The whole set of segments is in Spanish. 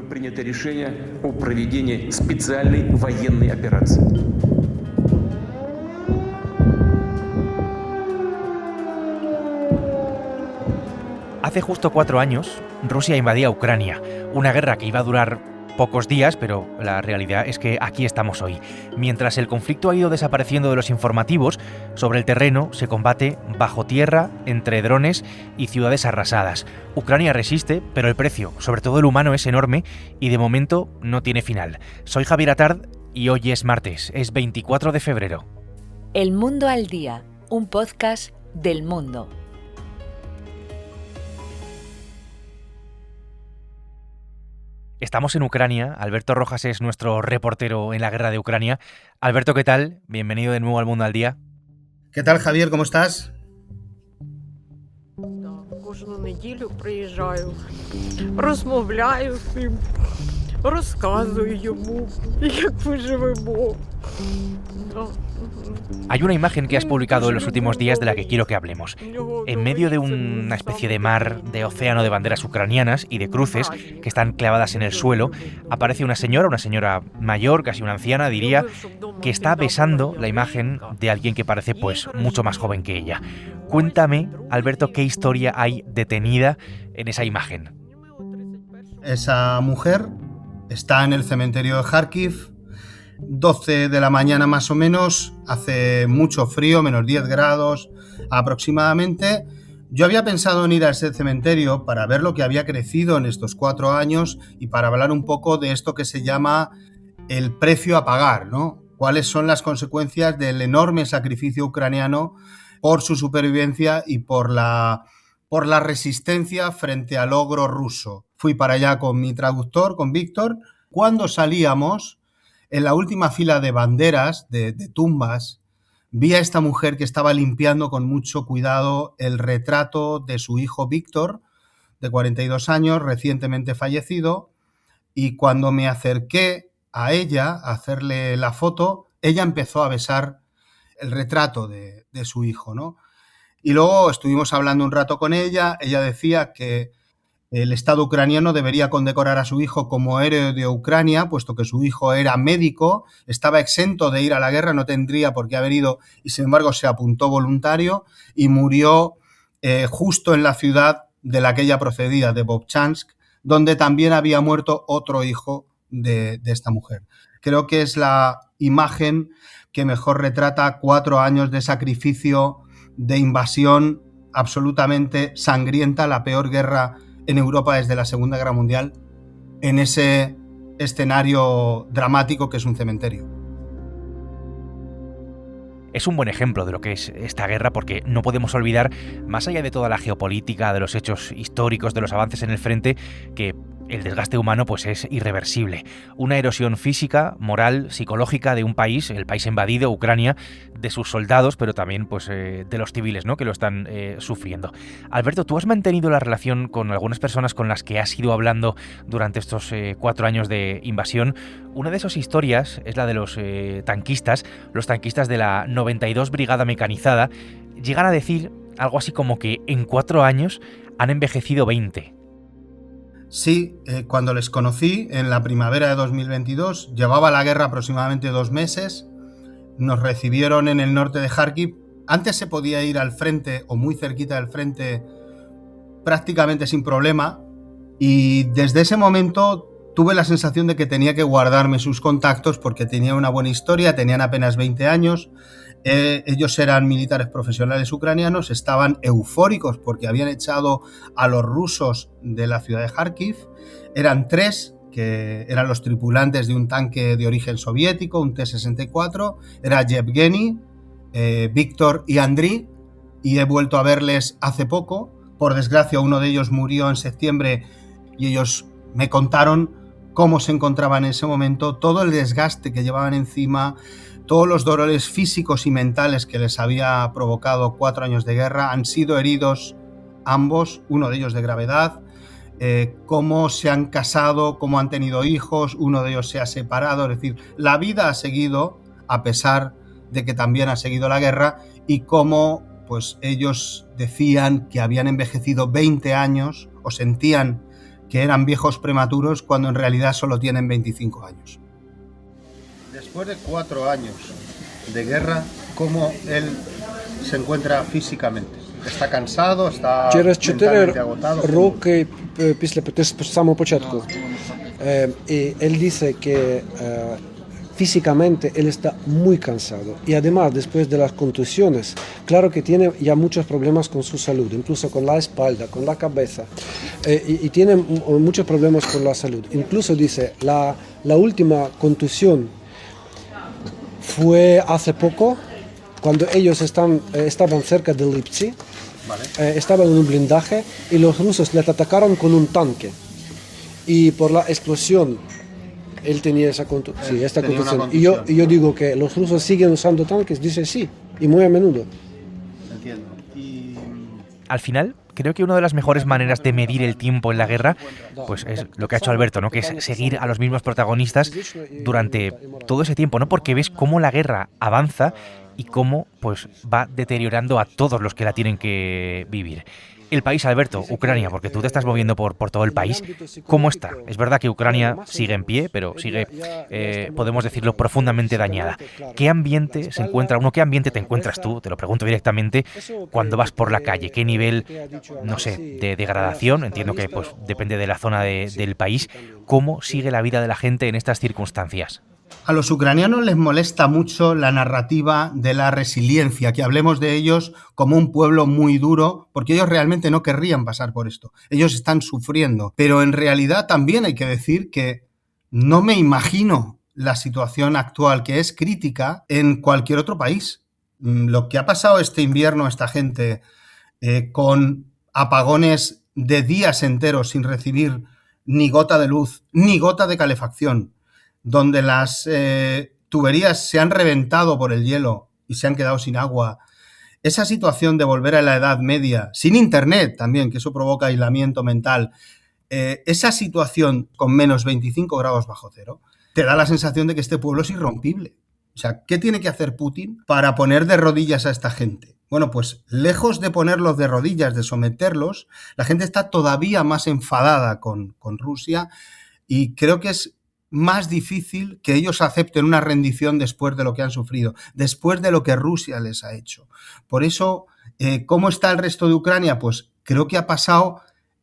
принято решение о проведении специальной военной операции. Hace justo 4 años, Rusia invadía Ucrania, una guerra que iba a durar pocos días, pero la realidad es que aquí estamos hoy. Mientras el conflicto ha ido desapareciendo de los informativos, sobre el terreno se combate bajo tierra, entre drones y ciudades arrasadas. Ucrania resiste, pero el precio, sobre todo el humano, es enorme y de momento no tiene final. Soy Javier Atard y hoy es martes, es 24 de febrero. El Mundo al Día, un podcast del Mundo. Estamos en Ucrania, Alberto Rojas es nuestro reportero en la guerra de Ucrania. Alberto, ¿qué tal? Bienvenido de nuevo al Mundo al Día. ¿Qué tal, Javier? ¿Cómo estás? Кожну неділю приїжджаю, розмовляю з ним, розказую йому, як ми живемо. Hay una imagen que has publicado en los últimos días de la que quiero que hablemos. En medio de una especie de mar, de océano de banderas ucranianas y de cruces que están clavadas en el suelo, aparece una señora mayor, casi una anciana, diría, que está besando la imagen de alguien que parece pues mucho más joven que ella. Cuéntame, Alberto, qué historia hay detenida en esa imagen. Esa mujer está en el cementerio de Kharkiv, 12 de la mañana más o menos, hace mucho frío, menos 10 grados aproximadamente. Yo había pensado en ir a ese cementerio para ver lo que había crecido en estos 4 años y para hablar un poco de esto que se llama el precio a pagar, ¿no? Cuáles son las consecuencias del enorme sacrificio ucraniano por su supervivencia y por la resistencia frente al ogro ruso. Fui para allá con mi traductor, con Víctor. Cuando salíamos, en la última fila de banderas, de tumbas, vi a esta mujer que estaba limpiando con mucho cuidado el retrato de su hijo Víctor, de 42 años, recientemente fallecido, y cuando me acerqué a ella a hacerle la foto, ella empezó a besar el retrato de su hijo, ¿no? Y luego estuvimos hablando un rato con ella. Ella decía que el Estado ucraniano debería condecorar a su hijo como héroe de Ucrania, puesto que su hijo era médico, estaba exento de ir a la guerra, no tendría por qué haber ido, y sin embargo se apuntó voluntario y murió justo en la ciudad de la que ella procedía, de Vovchansk, donde también había muerto otro hijo de esta mujer. Creo que es la imagen que mejor retrata 4 años de sacrificio, de invasión absolutamente sangrienta, la peor guerra en Europa desde la Segunda Guerra Mundial, en ese escenario dramático que es un cementerio. Es un buen ejemplo de lo que es esta guerra porque no podemos olvidar, más allá de toda la geopolítica, de los hechos históricos, de los avances en el frente, que el desgaste humano pues es irreversible. Una erosión física, moral, psicológica de un país, el país invadido, Ucrania, de sus soldados, pero también pues de los civiles, ¿no?, que lo están sufriendo. Alberto, ¿tú has mantenido la relación con algunas personas con las que has ido hablando durante estos 4 años de invasión? Una de esas historias es la de los tanquistas de la 92 Brigada Mecanizada. Llegan a decir algo así como que en 4 años han envejecido 20. Sí, cuando les conocí en la primavera de 2022, llevaba la guerra aproximadamente 2 meses, nos recibieron en el norte de Kharkiv. Antes se podía ir al frente o muy cerquita del frente prácticamente sin problema, y desde ese momento tuve la sensación de que tenía que guardarme sus contactos porque tenía una buena historia, tenían apenas 20 años, ellos eran militares profesionales ucranianos, estaban eufóricos porque habían echado a los rusos de la ciudad de Kharkiv. Eran 3, que eran los tripulantes de un tanque de origen soviético, un T-64, era Yevgeny, Víctor y Andriy, y he vuelto a verles hace poco. Por desgracia, uno de ellos murió en septiembre y ellos me contaron cómo se encontraban en ese momento, todo el desgaste que llevaban encima, todos los dolores físicos y mentales que les había provocado 4 años de guerra. Han sido heridos ambos, uno de ellos de gravedad, cómo se han casado, cómo han tenido hijos, uno de ellos se ha separado, es decir, la vida ha seguido a pesar de que también ha seguido la guerra, y cómo pues ellos decían que habían envejecido 20 años o sentían que eran viejos prematuros cuando en realidad solo tienen 25 años. Después de 4 años de guerra, ¿cómo él se encuentra físicamente? ¿Está cansado? ¿Está mentalmente agotado? Роки після з самого початку. Y él dice que físicamente él está muy cansado y además después de las contusiones, claro que tiene ya muchos problemas con su salud, incluso con la espalda, con la cabeza, y tiene muchos problemas con la salud. Incluso dice, la última contusión fue hace poco, cuando ellos estaban cerca de Lipsy, vale. Estaban en un blindaje y los rusos les atacaron con un tanque. Y por la explosión, él tenía esta contusión. Y yo digo que los rusos siguen usando tanques, dice sí, y muy a menudo. Entiendo. Al final, creo que una de las mejores maneras de medir el tiempo en la guerra, pues es lo que ha hecho Alberto, ¿no? Que es seguir a los mismos protagonistas durante todo ese tiempo, ¿no? Porque ves cómo la guerra avanza y cómo pues va deteriorando a todos los que la tienen que vivir. El país, Alberto, Ucrania, porque tú te estás moviendo por todo el país, ¿cómo está? Es verdad que Ucrania sigue en pie, pero sigue, podemos decirlo, profundamente dañada. ¿Qué ambiente se encuentra uno? ¿Qué ambiente te encuentras tú? Te lo pregunto directamente, cuando vas por la calle. ¿Qué nivel, no sé, de degradación? Entiendo que pues depende de la zona del país. ¿Cómo sigue la vida de la gente en estas circunstancias? A los ucranianos les molesta mucho la narrativa de la resiliencia, que hablemos de ellos como un pueblo muy duro, porque ellos realmente no querrían pasar por esto. Ellos están sufriendo, pero en realidad también hay que decir que no me imagino la situación actual, que es crítica, en cualquier otro país. Lo que ha pasado este invierno a esta gente, con apagones de días enteros sin recibir ni gota de luz, ni gota de calefacción, donde las tuberías se han reventado por el hielo y se han quedado sin agua. Esa situación de volver a la Edad Media, sin internet también, que eso provoca aislamiento mental, esa situación con menos 25 grados bajo cero, te da la sensación de que este pueblo es irrompible. O sea, ¿qué tiene que hacer Putin para poner de rodillas a esta gente? Bueno, pues lejos de ponerlos de rodillas, de someterlos, la gente está todavía más enfadada con Rusia y creo que es más difícil que ellos acepten una rendición después de lo que han sufrido, después de lo que Rusia les ha hecho. Por eso, ¿cómo está el resto de Ucrania? Pues creo que ha pasado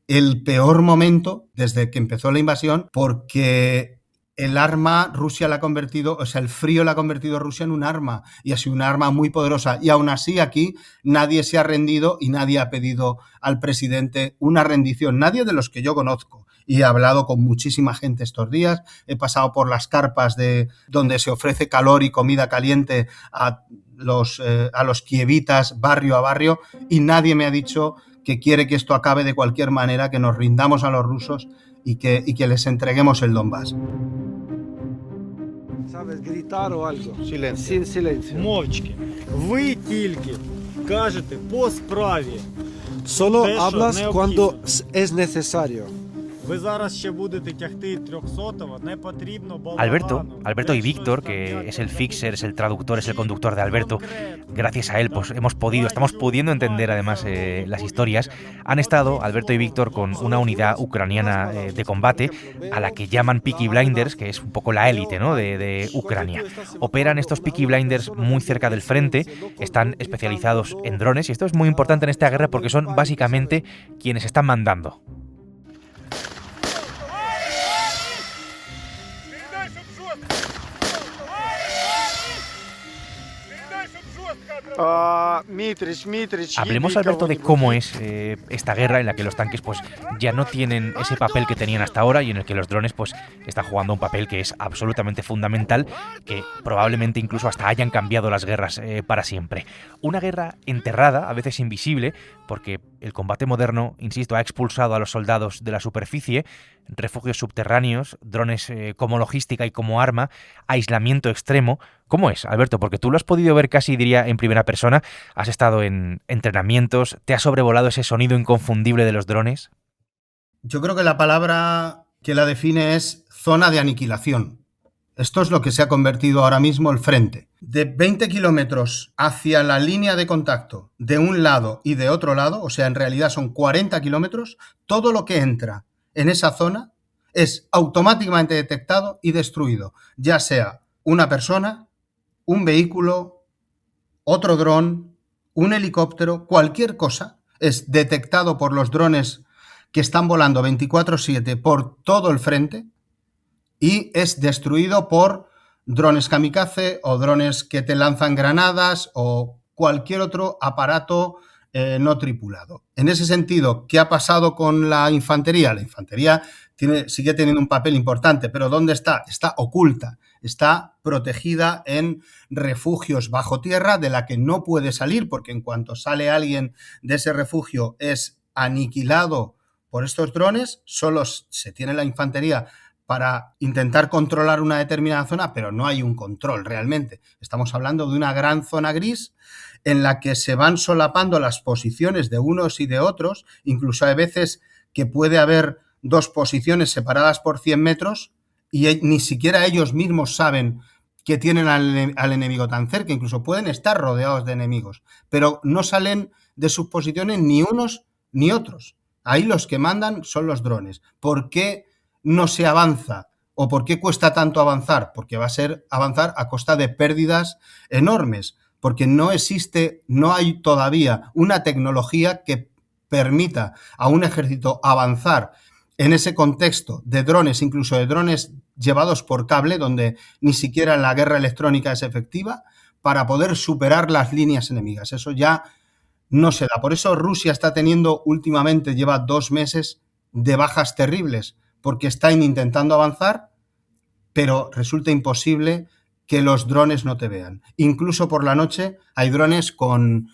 el peor momento desde que empezó la invasión, porque el arma Rusia la ha convertido, o sea, el frío la ha convertido a Rusia en un arma, y ha sido una arma muy poderosa. Y aún así aquí nadie se ha rendido y nadie ha pedido al presidente una rendición, nadie de los que yo conozco. Y he hablado con muchísima gente estos días, he pasado por las carpas donde se ofrece calor y comida caliente a los kievitas barrio a barrio, y nadie me ha dicho que quiere que esto acabe de cualquier manera, que nos rindamos a los rusos y que les entreguemos el Donbass. ¿Sabes gritar o algo? Silencio. Sin silencio. Мовчки. Ви тільки кажете по справі. Solo Te hablas neoptimo. cuando es necesario. Ви зараз ще будете тягти 300-го, не потрібно Alberto y Víctor, que es el fixer, es el traductor, es el conductor de Alberto, gracias a él pues estamos pudiendo entender además las historias. Han estado Alberto y Víctor con una unidad ucraniana de combate a la que llaman Peaky Blinders, que es un poco la élite, ¿no? de Ucrania. Operan estos Peaky Blinders muy cerca del frente, están especializados en drones, y esto es muy importante en esta guerra porque son básicamente quienes están mandando. Hablemos, Alberto, de cómo es esta guerra en la que los tanques pues ya no tienen ese papel que tenían hasta ahora y en el que los drones pues están jugando un papel que es absolutamente fundamental, que probablemente incluso hasta hayan cambiado las guerras para siempre. Una guerra enterrada, a veces invisible, porque el combate moderno, insisto, ha expulsado a los soldados de la superficie, refugios subterráneos, drones como logística y como arma, aislamiento extremo. ¿Cómo es, Alberto? Porque tú lo has podido ver casi, diría, en primera persona. ¿Has estado en entrenamientos? ¿Te ha sobrevolado ese sonido inconfundible de los drones? Yo creo que la palabra que la define es zona de aniquilación. Esto es lo que se ha convertido ahora mismo el frente. De 20 kilómetros hacia la línea de contacto de un lado y de otro lado, o sea, en realidad son 40 kilómetros, todo lo que entra en esa zona es automáticamente detectado y destruido, ya sea una persona, un vehículo, otro dron, un helicóptero, cualquier cosa es detectado por los drones que están volando 24/7 por todo el frente y es destruido por drones kamikaze o drones que te lanzan granadas o cualquier otro aparato no tripulado. En ese sentido, ¿qué ha pasado con la infantería? La infantería sigue teniendo un papel importante, pero ¿dónde está? Está oculta, está protegida en refugios bajo tierra de la que no puede salir, porque en cuanto sale alguien de ese refugio es aniquilado por estos drones. Solo se tiene la infantería para intentar controlar una determinada zona, pero no hay un control realmente. Estamos hablando de una gran zona gris en la que se van solapando las posiciones de unos y de otros. Incluso hay veces que puede haber dos posiciones separadas por 100 metros y ni siquiera ellos mismos saben que tienen al enemigo tan cerca. Incluso pueden estar rodeados de enemigos, pero no salen de sus posiciones ni unos ni otros. Ahí los que mandan son los drones. ¿Por qué no se avanza? ¿O por qué cuesta tanto avanzar? Porque va a ser avanzar a costa de pérdidas enormes, porque no hay todavía una tecnología que permita a un ejército avanzar en ese contexto de drones, incluso de drones llevados por cable, donde ni siquiera la guerra electrónica es efectiva, para poder superar las líneas enemigas. Eso ya no se da. Por eso Rusia está teniendo últimamente, lleva 2 meses de bajas terribles, porque están intentando avanzar, pero resulta imposible que los drones no te vean. Incluso por la noche hay drones con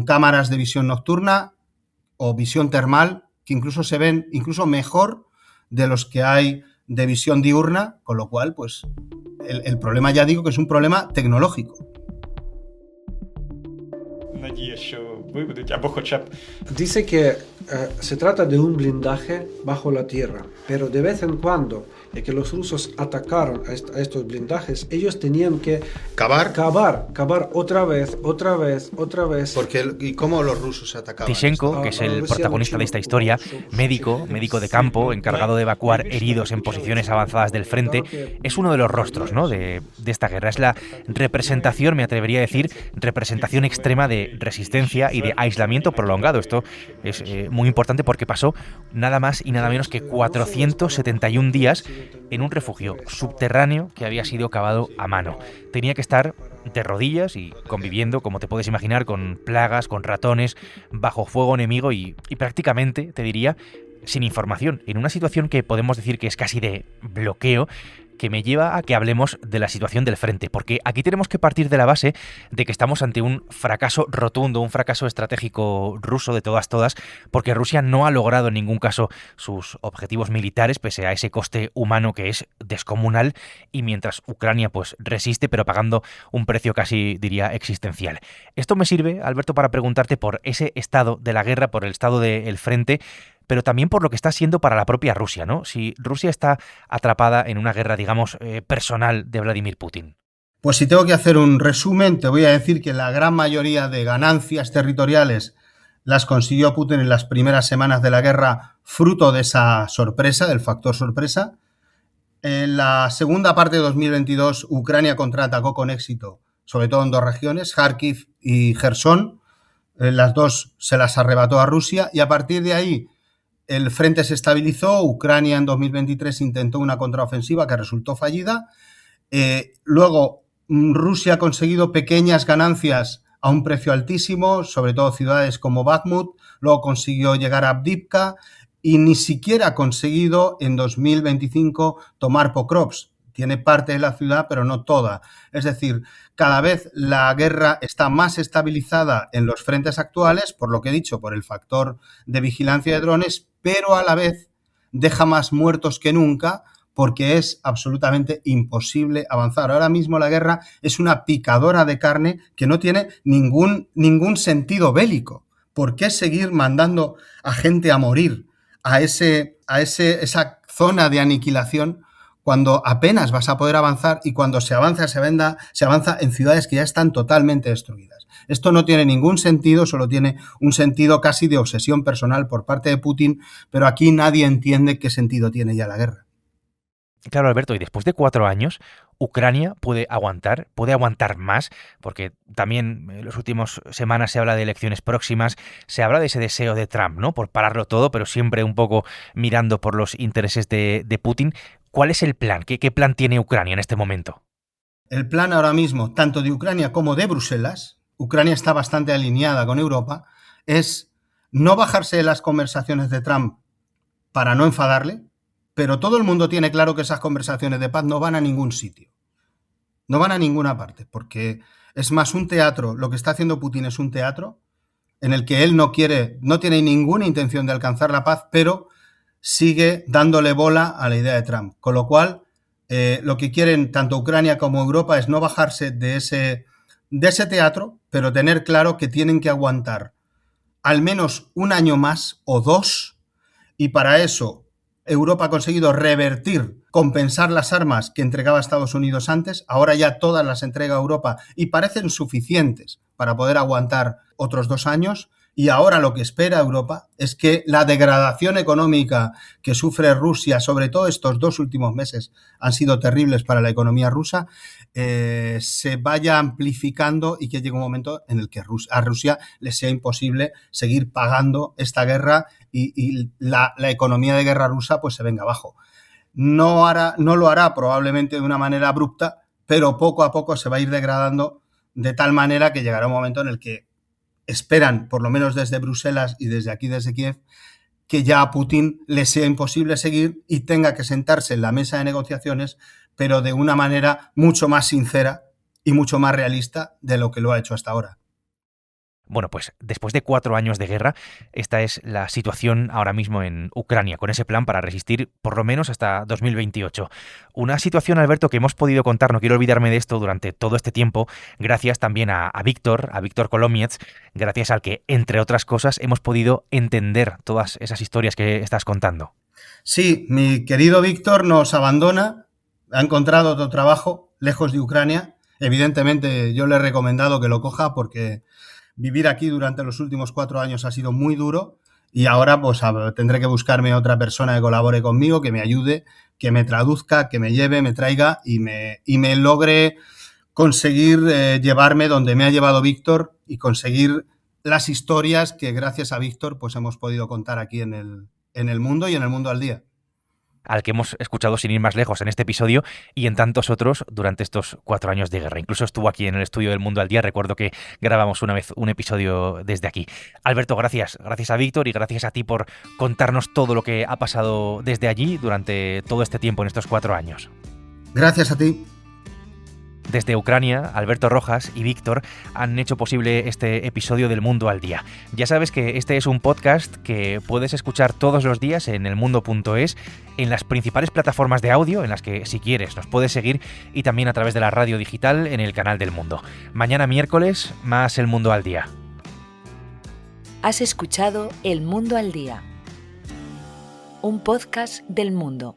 cámaras de visión nocturna o visión termal que incluso se ven incluso mejor de los que hay de visión diurna, con lo cual, pues, el problema, ya digo, que es un problema tecnológico. Dice que se trata de un blindaje bajo la tierra, pero de vez en cuando, y que los rusos atacaron a estos blindajes, ellos tenían que cavar otra vez. ¿Y cómo los rusos atacaban? Tishenko, que es el protagonista de esta historia, médico de campo, encargado de evacuar heridos en posiciones avanzadas del frente, es uno de los rostros, ¿no?, de esta guerra. Es la representación, me atrevería a decir, representación extrema de resistencia y de aislamiento prolongado. Esto es muy importante porque pasó nada más y nada menos que 471 días en un refugio subterráneo que había sido cavado a mano. Tenía que estar de rodillas y conviviendo, como te puedes imaginar, con plagas, con ratones, bajo fuego enemigo y prácticamente, te diría, sin información, en una situación que podemos decir que es casi de bloqueo, que me lleva a que hablemos de la situación del frente, porque aquí tenemos que partir de la base de que estamos ante un fracaso rotundo, un fracaso estratégico ruso de todas, porque Rusia no ha logrado en ningún caso sus objetivos militares, pese a ese coste humano que es descomunal, y mientras Ucrania pues resiste, pero pagando un precio casi, diría, existencial. Esto me sirve, Alberto, para preguntarte por ese estado de la guerra, por el estado del frente, pero también por lo que está siendo para la propia Rusia, ¿no? Si Rusia está atrapada en una guerra, digamos, personal de Vladimir Putin. Pues si tengo que hacer un resumen, te voy a decir que la gran mayoría de ganancias territoriales las consiguió Putin en las primeras semanas de la guerra, fruto de esa sorpresa, del factor sorpresa. En la segunda parte de 2022, Ucrania contraatacó con éxito, sobre todo en 2 regiones, Kharkiv y Gerson. Las 2 se las arrebató a Rusia y a partir de ahí el frente se estabilizó. Ucrania en 2023 intentó una contraofensiva que resultó fallida. Luego Rusia ha conseguido pequeñas ganancias a un precio altísimo, sobre todo ciudades como Bakhmut. Luego consiguió llegar a Avdiivka y ni siquiera ha conseguido en 2025 tomar Pokrovsk. Tiene parte de la ciudad, pero no toda. Es decir, cada vez la guerra está más estabilizada en los frentes actuales, por lo que he dicho, por el factor de vigilancia de drones, pero a la vez deja más muertos que nunca porque es absolutamente imposible avanzar. Ahora mismo la guerra es una picadora de carne que no tiene ningún sentido bélico. ¿Por qué seguir mandando a gente a morir a esa zona de aniquilación cuando apenas vas a poder avanzar y cuando se avanza en ciudades que ya están totalmente destruidas. Esto no tiene ningún sentido, solo tiene un sentido casi de obsesión personal por parte de Putin, pero aquí nadie entiende qué sentido tiene ya la guerra. Claro, Alberto, y después de 4 años, Ucrania puede aguantar más, porque también en las últimas semanas se habla de elecciones próximas, se habla de ese deseo de Trump, ¿no? Por pararlo todo, pero siempre un poco mirando por los intereses de Putin. ¿Cuál es el plan? ¿Qué plan tiene Ucrania en este momento? El plan ahora mismo, tanto de Ucrania como de Bruselas, Ucrania está bastante alineada con Europa, es no bajarse de las conversaciones de Trump para no enfadarle, pero todo el mundo tiene claro que esas conversaciones de paz no van a ningún sitio, no van a ninguna parte, porque es más un teatro, lo que está haciendo Putin es un teatro en el que él no tiene ninguna intención de alcanzar la paz, pero sigue dándole bola a la idea de Trump, con lo cual lo que quieren tanto Ucrania como Europa es no bajarse de ese teatro, pero tener claro que tienen que aguantar al menos un año más o 2, y para eso Europa ha conseguido compensar las armas que entregaba Estados Unidos antes, ahora ya todas las entrega Europa y parecen suficientes para poder aguantar otros 2 años, y ahora lo que espera Europa es que la degradación económica que sufre Rusia, sobre todo estos 2 últimos meses han sido terribles para la economía rusa, se vaya amplificando y que llegue un momento en el que a Rusia le sea imposible seguir pagando esta guerra y la economía de guerra rusa pues se venga abajo. No lo hará probablemente de una manera abrupta, pero poco a poco se va a ir degradando de tal manera que llegará un momento en el que esperan, por lo menos desde Bruselas y desde aquí, desde Kiev, que ya a Putin le sea imposible seguir y tenga que sentarse en la mesa de negociaciones, pero de una manera mucho más sincera y mucho más realista de lo que lo ha hecho hasta ahora. Bueno, pues después de 4 años de guerra, esta es la situación ahora mismo en Ucrania, con ese plan para resistir por lo menos hasta 2028. Una situación, Alberto, que hemos podido contar, no quiero olvidarme de esto, durante todo este tiempo, gracias también a Víctor Kolomiecz, gracias al que, entre otras cosas, hemos podido entender todas esas historias que estás contando. Sí, mi querido Víctor nos abandona, ha encontrado otro trabajo lejos de Ucrania. Evidentemente yo le he recomendado que lo coja porque vivir aquí durante los últimos 4 años ha sido muy duro y ahora pues tendré que buscarme otra persona que colabore conmigo, que me ayude, que me traduzca, que me lleve, me traiga y me logre conseguir llevarme donde me ha llevado Víctor y conseguir las historias que gracias a Víctor pues hemos podido contar aquí en el mundo y en el mundo al día. Al que hemos escuchado sin ir más lejos en este episodio y en tantos otros durante estos 4 años de guerra. Incluso estuvo aquí en el estudio del Mundo al Día, recuerdo que grabamos una vez un episodio desde aquí. Alberto, gracias a Víctor y gracias a ti por contarnos todo lo que ha pasado desde allí durante todo este tiempo en estos 4 años. Gracias a ti. Desde Ucrania, Alberto Rojas y Víctor han hecho posible este episodio del Mundo al Día. Ya sabes que este es un podcast que puedes escuchar todos los días en elmundo.es, en las principales plataformas de audio en las que, si quieres, nos puedes seguir, y también a través de la radio digital en el canal del Mundo. Mañana miércoles, más El Mundo al Día. Has escuchado El Mundo al Día, un podcast del Mundo.